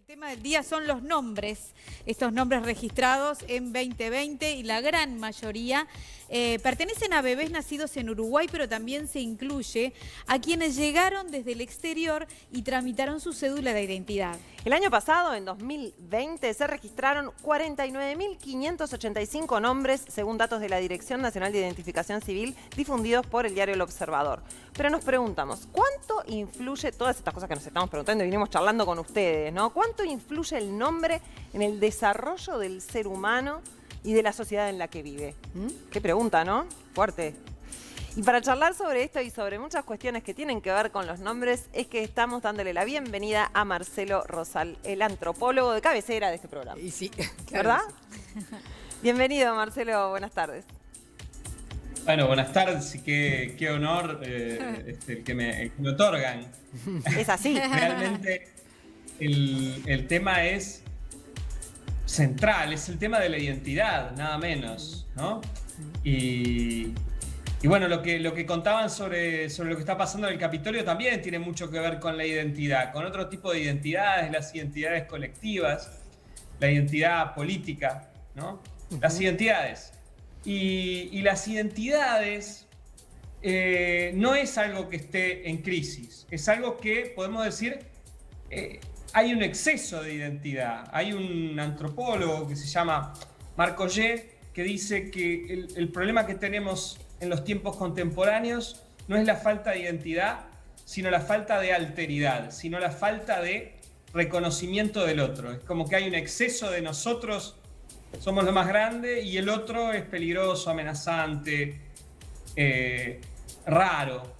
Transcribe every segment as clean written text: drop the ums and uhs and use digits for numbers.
tema del día son los nombres, estos nombres registrados en 2020 y la gran mayoría pertenecen a bebés nacidos en Uruguay, pero también se incluye a quienes llegaron desde el exterior y tramitaron su cédula de identidad. El año pasado, en 2020, se registraron 49.585 nombres, según datos de la Dirección Nacional de Identificación Civil, difundidos por el diario El Observador. Pero nos preguntamos, ¿cuánto influye, todas estas cosas que nos estamos preguntando y vinimos charlando con ustedes, ¿no? ¿Cuánto influye el nombre en el desarrollo del ser humano y de la sociedad en la que vive? Qué pregunta, ¿no? Fuerte. Y para charlar sobre esto y sobre muchas cuestiones que tienen que ver con los nombres, es que estamos dándole la bienvenida a Marcelo Rosal, el antropólogo de cabecera de este programa. Y sí, claro, ¿verdad? Sí. Bienvenido, Marcelo, buenas tardes. Bueno, buenas tardes y qué honor el que me otorgan. Es así. Realmente el tema es central, es el tema de la identidad, nada menos, ¿no? Y bueno, lo que contaban sobre lo que está pasando en el Capitolio también tiene mucho que ver con la identidad, con otro tipo de identidades, las identidades colectivas, la identidad política, ¿no? Las identidades. Y las identidades no es algo que esté en crisis, es algo que podemos decir hay un exceso de identidad. Hay un antropólogo que se llama Marc Augé que dice que el problema que tenemos en los tiempos contemporáneos no es la falta de identidad, sino la falta de alteridad, sino la falta de reconocimiento del otro. Es como que hay un exceso de nosotros. Somos lo más grande y el otro es peligroso, amenazante, raro.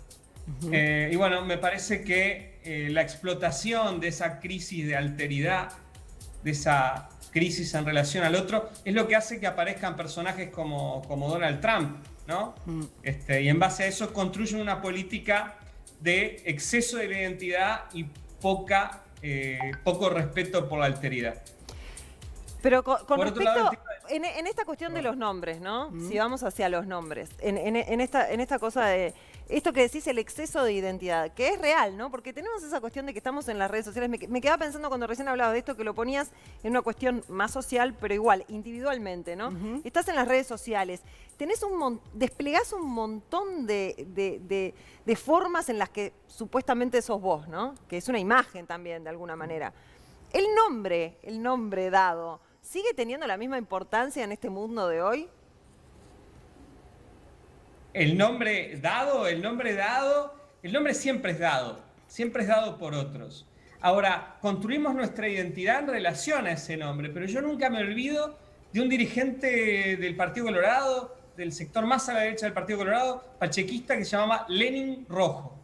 Y bueno, me parece que la explotación de esa crisis de alteridad, de esa crisis en relación al otro, es lo que hace que aparezcan personajes como Donald Trump, ¿no? Y en base a eso construyen una política de exceso de la identidad y poco respeto por la alteridad. Pero con respecto, lado, en esta cuestión de los nombres, ¿no? Si vamos hacia los nombres, en esta cosa de esto que decís, el exceso de identidad, que es real, ¿no? Porque tenemos esa cuestión de que estamos en las redes sociales. Me quedaba pensando cuando recién hablabas de esto, que lo ponías en una cuestión más social, pero igual, individualmente, ¿no? Estás en las redes sociales, desplegás un montón de formas en las que supuestamente sos vos, ¿no? Que es una imagen también, de alguna manera. El nombre dado, ¿sigue teniendo la misma importancia en este mundo de hoy? El nombre siempre es dado por otros. Ahora, construimos nuestra identidad en relación a ese nombre, pero yo nunca me olvido de un dirigente del Partido Colorado, del sector más a la derecha del Partido Colorado, pachequista, que se llamaba Lenin Rojo.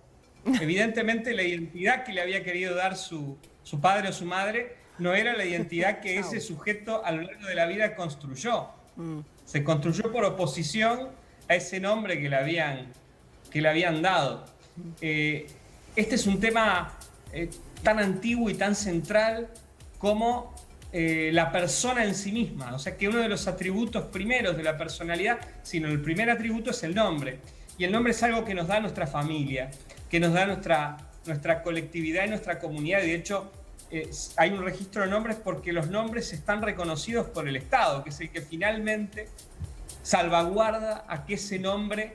Evidentemente la identidad que le había querido dar su padre o su madre no era la identidad que ese sujeto a lo largo de la vida construyó. Se construyó por oposición a ese nombre que le habían dado. Este es un tema tan antiguo y tan central como la persona en sí misma. O sea que uno de los atributos primeros de la personalidad, sino el primer atributo es el nombre. Y el nombre es algo que nos da nuestra familia, que nos da nuestra colectividad y nuestra comunidad. Y de hecho, hay un registro de nombres porque los nombres están reconocidos por el Estado, que es el que finalmente salvaguarda a que ese nombre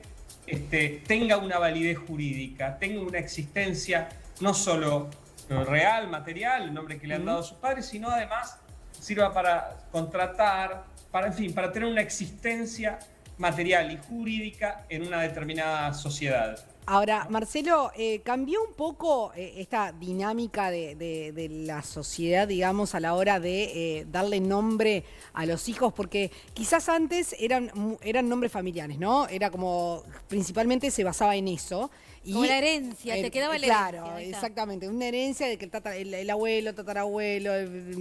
tenga una validez jurídica, tenga una existencia no solo real, material, el nombre que le han dado a sus padres, sino además sirva para contratar, para tener una existencia material y jurídica en una determinada sociedad. Ahora, Marcelo, ¿cambió un poco esta dinámica de la sociedad, digamos, a la hora de darle nombre a los hijos? Porque quizás antes eran nombres familiares, ¿no? Era como, principalmente se basaba en eso. Como la herencia, te quedaba la herencia. Claro, exactamente, una herencia de que el abuelo, tatarabuelo,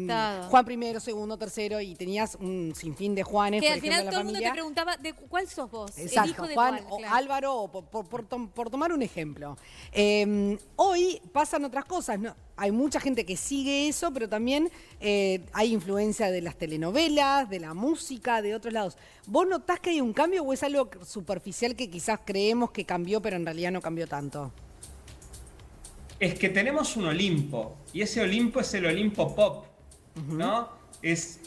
Claro. Juan primero, segundo, tercero, y tenías un sinfín de Juanes, que por al ejemplo, final en la todo el mundo familia. te preguntaba, ¿de cuál sos vos? Exacto, el hijo de Juan cuál, o claro. Álvaro, o por tomar un ejemplo. Hoy pasan otras cosas, ¿no? Hay mucha gente que sigue eso, pero también hay influencia de las telenovelas, de la música, de otros lados. ¿Vos notás que hay un cambio o es algo superficial que quizás creemos que cambió, pero en realidad no cambió tanto? Es que tenemos un Olimpo, y ese Olimpo es el Olimpo pop. ¿no? Es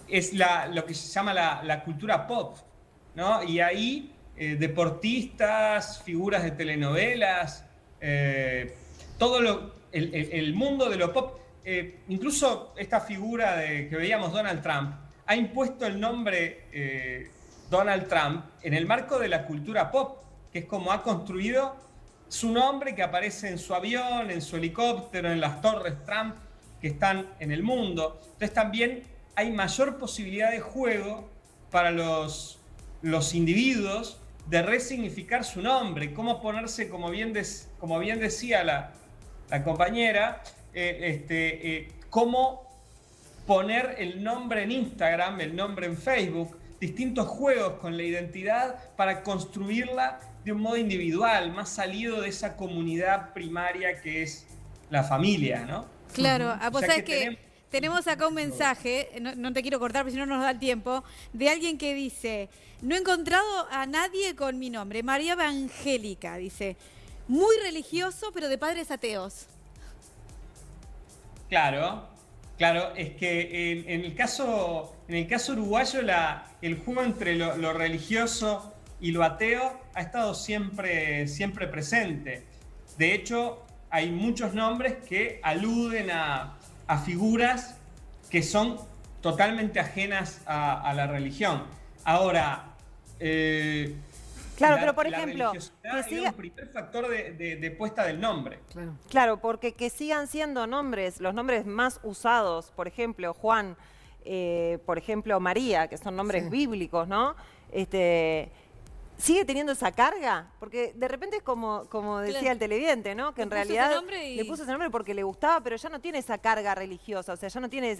lo que se llama la cultura pop, ¿no? Y ahí deportistas, figuras de telenovelas, el mundo de lo pop, incluso esta figura que veíamos, Donald Trump, ha impuesto el nombre Donald Trump en el marco de la cultura pop, que es como ha construido su nombre, que aparece en su avión, en su helicóptero, en las torres Trump que están en el mundo. Entonces también hay mayor posibilidad de juego para los individuos de resignificar su nombre, cómo ponerse, como bien decía la compañera, cómo poner el nombre en Instagram, el nombre en Facebook, distintos juegos con la identidad para construirla de un modo individual, más salido de esa comunidad primaria que es la familia, ¿no? Claro, vos O sea sabés que tenemos acá un mensaje, no te quiero cortar porque si no nos da el tiempo, de alguien que dice: no he encontrado a nadie con mi nombre, María Evangélica, dice, muy religioso pero de padres ateos. Claro, es que en el caso uruguayo el juego entre lo religioso y lo ateo ha estado siempre presente. De hecho, hay muchos nombres que aluden a figuras que son totalmente ajenas a la religión. Ahora, claro, pero por ejemplo, que siga un primer factor de puesta del nombre. Claro, porque que sigan siendo los nombres más usados, por ejemplo, Juan, por ejemplo, María, que son nombres bíblicos, ¿no? ¿Sigue teniendo esa carga? Porque de repente es como decía el televidente, ¿no? Que en realidad le puso ese nombre porque le gustaba, pero ya no tiene esa carga religiosa, o sea, ya no tiene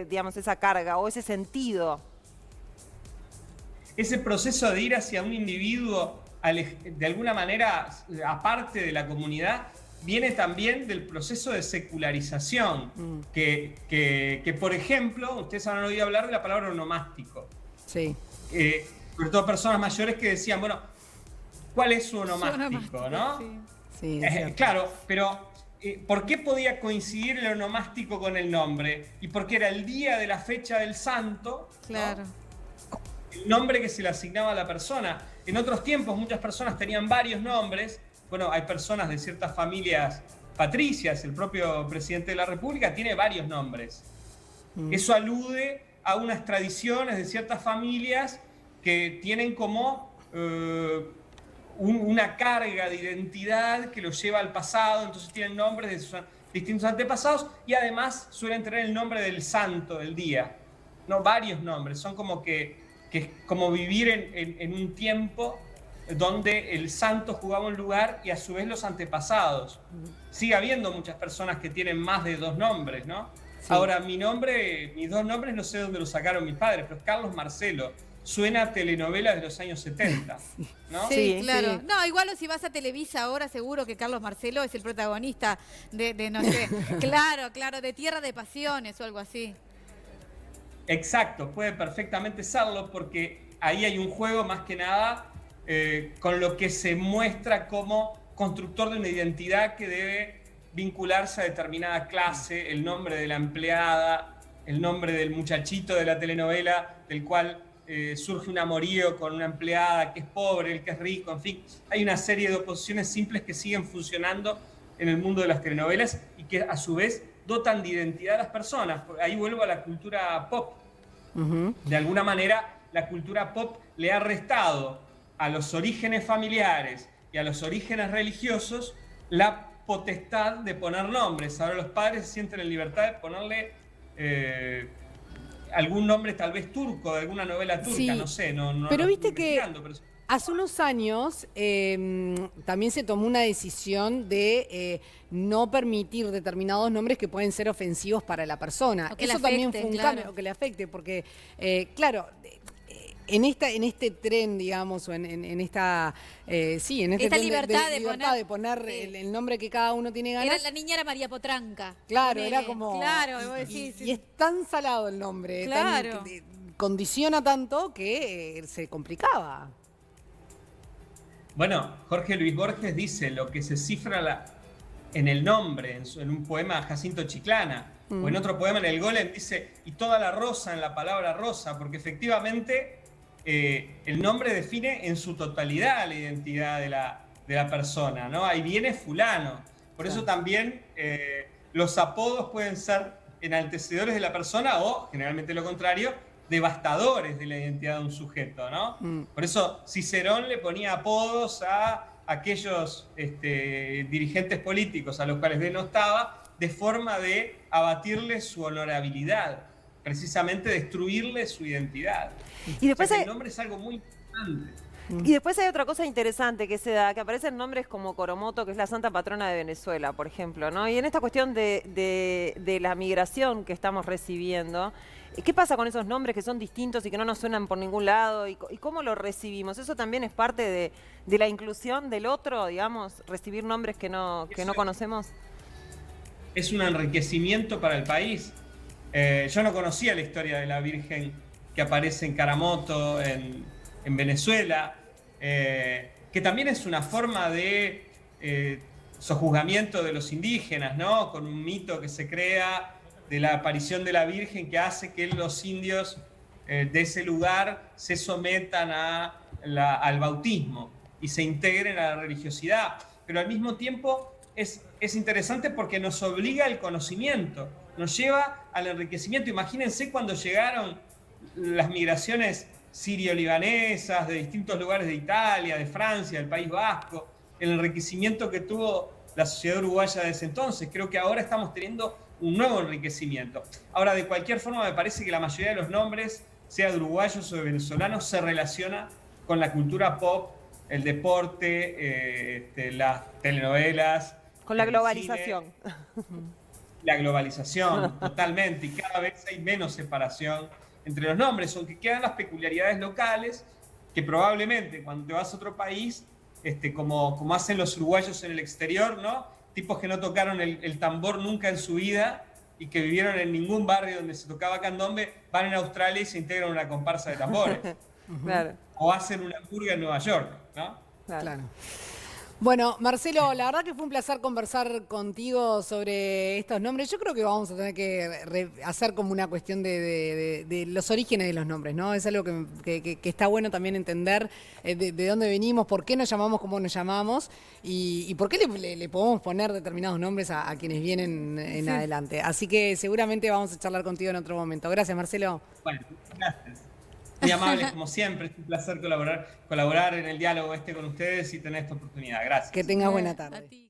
digamos, esa carga o ese sentido. Ese proceso de ir hacia un individuo de alguna manera aparte de la comunidad viene también del proceso de secularización, que por ejemplo, ustedes habrán oído hablar de la palabra onomástico. Sí. Sobre todo personas mayores que decían, bueno, ¿cuál es su onomástico? ¿No? Sí, claro, pero ¿por qué podía coincidir el onomástico con el nombre? Y porque era el día de la fecha del santo, Claro. ¿no? El nombre que se le asignaba a la persona. En otros tiempos muchas personas tenían varios nombres. Bueno, hay personas de ciertas familias patricias, el propio presidente de la República tiene varios nombres. Eso alude a unas tradiciones de ciertas familias que tienen como una carga de identidad que los lleva al pasado, entonces tienen nombres de sus distintos antepasados y además suelen tener el nombre del santo del día, ¿no? Varios nombres, son como que es como vivir en un tiempo donde el santo jugaba un lugar y a su vez los antepasados. Sigue habiendo muchas personas que tienen más de 2 nombres, ¿no? Sí. Ahora, mis 2 nombres no sé dónde los sacaron mis padres, pero es Carlos Marcelo. Suena a telenovela de los años 70, ¿no? Sí, claro. Sí. No, igual si vas a Televisa ahora, seguro que Carlos Marcelo es el protagonista de no sé, claro, de Tierra de Pasiones o algo así. Exacto, puede perfectamente serlo porque ahí hay un juego más que nada con lo que se muestra como constructor de una identidad que debe vincularse a determinada clase, el nombre de la empleada, el nombre del muchachito de la telenovela, del cual surge un amorío con una empleada que es pobre, el que es rico, en fin. Hay una serie de oposiciones simples que siguen funcionando en el mundo de las telenovelas y que a su vez dotan de identidad a las personas. Ahí vuelvo a la cultura pop. De alguna manera, la cultura pop le ha restado a los orígenes familiares y a los orígenes religiosos la potestad de poner nombres. Ahora los padres se sienten en libertad de ponerle algún nombre tal vez turco, de alguna novela turca, sí. No sé. No pero viste que hace unos años también se tomó una decisión de no permitir determinados nombres que pueden ser ofensivos para la persona. Eso también fue un cambio que le afecte, porque claro, en este tren, digamos, o en esta libertad de poner el nombre que cada uno tiene ganas. La niña era María Potranca. Claro, era como... Claro, y es tan salado el nombre, claro. Condiciona tanto que se complicaba. Bueno, Jorge Luis Borges dice lo que se cifra en el nombre, en un poema de Jacinto Chiclana. O en otro poema, en el Golem, dice, y toda la rosa en la palabra rosa, porque efectivamente el nombre define en su totalidad la identidad de la persona, ¿no? Ahí viene fulano. Por eso también los apodos pueden ser enaltecedores de la persona o, generalmente lo contrario, devastadores de la identidad de un sujeto, ¿no? Por eso Cicerón le ponía apodos a aquellos dirigentes políticos a los cuales denostaba, de forma de abatirle su honorabilidad, precisamente destruirle su identidad. Y después o sea, el nombre es algo muy importante. Y después hay otra cosa interesante que se da, que aparecen nombres como Coromoto, que es la santa patrona de Venezuela, por ejemplo, ¿no? Y en esta cuestión de la migración que estamos recibiendo, ¿qué pasa con esos nombres que son distintos y que no nos suenan por ningún lado? ¿Y cómo lo recibimos? ¿Eso también es parte de la inclusión del otro, digamos, recibir nombres que no conocemos? Es un enriquecimiento para el país. Yo no conocía la historia de la Virgen que aparece en Caramoto, en Venezuela, que también es una forma de sojuzgamiento de los indígenas, ¿no? Con un mito que se crea de la aparición de la Virgen que hace que los indios de ese lugar se sometan al bautismo y se integren a la religiosidad. Pero al mismo tiempo es interesante porque nos obliga al conocimiento, nos lleva al enriquecimiento. Imagínense cuando llegaron las migraciones sirio-libanesas de distintos lugares de Italia, de Francia, del País Vasco, el enriquecimiento que tuvo la sociedad uruguaya de ese entonces. Creo que ahora estamos teniendo un nuevo enriquecimiento. Ahora, de cualquier forma, me parece que la mayoría de los nombres, sea de uruguayos o de venezolanos, se relaciona con la cultura pop, el deporte, las telenovelas. Con la globalización. La globalización, totalmente. Y cada vez hay menos separación entre los nombres, aunque quedan las peculiaridades locales, que probablemente cuando te vas a otro país, como hacen los uruguayos en el exterior, ¿no? Tipos que no tocaron el tambor nunca en su vida y que vivieron en ningún barrio donde se tocaba candombe, van en Australia y se integran a una comparsa de tambores. Claro. O hacen una purga en Nueva York, ¿no? Claro. Bueno, Marcelo, la verdad que fue un placer conversar contigo sobre estos nombres. Yo creo que vamos a tener que hacer como una cuestión de los orígenes de los nombres, ¿no? Es algo que está bueno también entender de dónde venimos, por qué nos llamamos como nos llamamos y por qué le podemos poner determinados nombres a quienes vienen en adelante. Así que seguramente vamos a charlar contigo en otro momento. Gracias, Marcelo. Bueno, gracias. Muy amables, como siempre. Es un placer colaborar en el diálogo con ustedes y tener esta oportunidad. Gracias. Que tengas buena tarde.